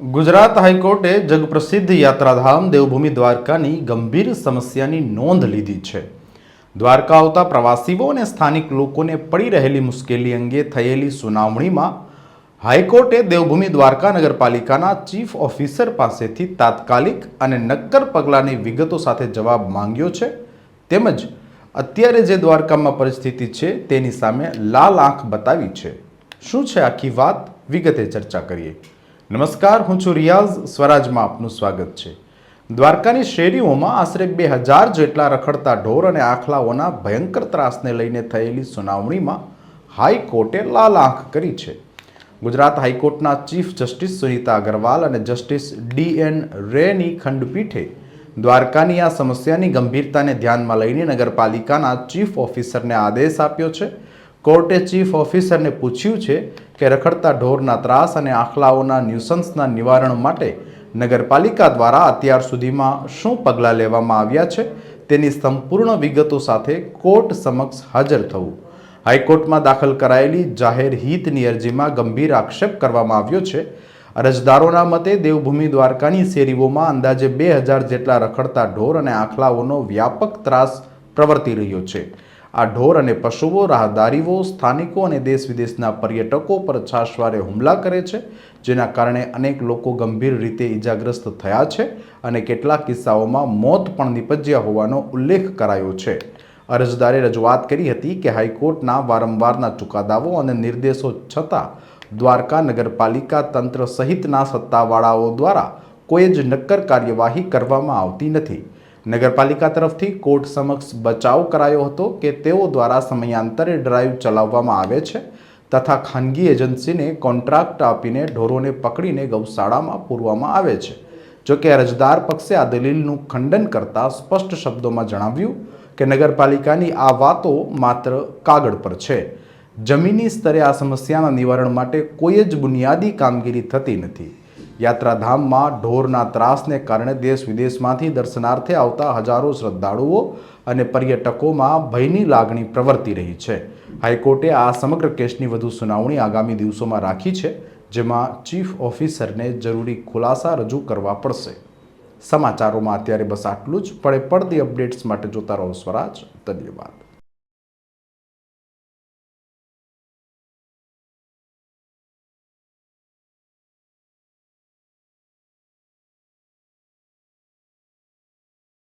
ગુજરાત હાઈકોર્ટે જગપ્રસિદ્ધ યાત્રાધામ દેવભૂમિ દ્વારકાની ગંભીર સમસ્યાની નોંધ લીધી છે. દ્વારકા આવતા પ્રવાસીઓ અને સ્થાનિક લોકોને પડી રહેલી મુશ્કેલી અંગે થયેલી સુનાવણીમાં હાઈકોર્ટે દેવભૂમિ દ્વારકા નગરપાલિકાના ચીફ ઓફિસર પાસેથી તાત્કાલિક અને નક્કર પગલાંની વિગતો સાથે જવાબ માંગ્યો છે. તેમજ અત્યારે જે દ્વારકામાં પરિસ્થિતિ છે તેની સામે લાલ આંખ બતાવી છે. શું છે આખી વાત, વિગતે ચર્ચા કરીએ. નમસ્કાર, હું છું રિયાઝ. સ્વરાજમાં આપનું સ્વાગત છે. દ્વારકાની શેરીઓમાં આશરે 2000 જેટલા રખડતા ઢોર અને આખલાઓના ભયંકર ત્રાસને લઈને થયેલી સુનાવણીમાં હાઈકોર્ટે લાલ આંખ કરી છે. ગુજરાત હાઈકોર્ટના ચીફ જસ્ટિસ સુનીતા અગ્રવાલ અને જસ્ટિસ DN રેની ખંડપીઠે દ્વારકાની આ સમસ્યાની ગંભીરતાને ધ્યાનમાં લઈને નગરપાલિકાના ચીફ ઓફિસરને આદેશ આપ્યો છે. કોર્ટે ચીફ ઓફિસરને પૂછ્યું છે કે રખડતા ઢોરના ત્રાસ અને આખલાઓના ન્યુસન્સના નિવારણ માટે નગરપાલિકા દ્વારા અત્યાર સુધીમાં શું પગલાં લેવામાં આવ્યા છે તેની સંપૂર્ણ વિગતો સાથે કોર્ટ સમક્ષ હાજર થવું. હાઈકોર્ટમાં દાખલ કરાયેલી જાહેર હિતની અરજીમાં ગંભીર આક્ષેપ કરવામાં આવ્યો છે. અરજદારોના મતે દેવભૂમિ દ્વારકાની શેરીઓમાં અંદાજે 2000 જેટલા રખડતા ઢોર અને આખલાઓનો વ્યાપક ત્રાસ પ્રવર્તી રહ્યો છે. આ ઢોર અને પશુઓ રાહદારીઓ, સ્થાનિકો અને દેશ વિદેશના પર્યટકો પર છાશવારે હુમલા કરે છે, જેના કારણે અનેક લોકો ગંભીર રીતે ઈજાગ્રસ્ત થયા છે અને કેટલાક કિસ્સાઓમાં મોત પણ નિપજ્યા હોવાનો ઉલ્લેખ કરાયો છે. અરજદારે રજૂઆત કરી હતી કે હાઈકોર્ટના વારંવારના ચુકાદાઓ અને નિર્દેશો છતાં દ્વારકા નગરપાલિકા તંત્ર સહિતના સત્તાવાળાઓ દ્વારા કોઈ જ નક્કર કાર્યવાહી કરવામાં આવતી નથી. નગરપાલિકા તરફથી કોર્ટ સમક્ષ બચાવ કરાયો હતો કે તેઓ દ્વારા સમયાંતરે ડ્રાઈવ ચલાવવામાં આવે છે તથા ખાનગી એજન્સીને કોન્ટ્રાક્ટ આપીને ઢોરોને પકડીને ગૌશાળામાં પૂરવામાં આવે છે. જોકે અરજદાર પક્ષે આ દલીલનું ખંડન કરતા સ્પષ્ટ શબ્દોમાં જણાવ્યું કે નગરપાલિકાની આ વાતો માત્ર કાગળ પર છે. જમીની સ્તરે આ સમસ્યાના નિવારણ માટે કોઈ જ બુનિયાદી કામગીરી થતી નથી. યાત્રાધામમાં ઢોરના ત્રાસને કારણે દેશ વિદેશમાંથી દર્શનાર્થે આવતા હજારો શ્રદ્ધાળુઓ અને પર્યટકોમાં ભયની લાગણી પ્રવર્તી રહી છે. હાઈકોર્ટે આ સમગ્ર કેસની વધુ સુનાવણી આગામી દિવસોમાં રાખી છે, જેમાં ચીફ ઓફિસરને જરૂરી ખુલાસા રજૂ કરવા પડશે. સમાચારોમાં અત્યારે બસ આટલું જ. પડે પડતી અપડેટ્સ માટે જોતા રહો સ્વરાજ. ધન્યવાદ.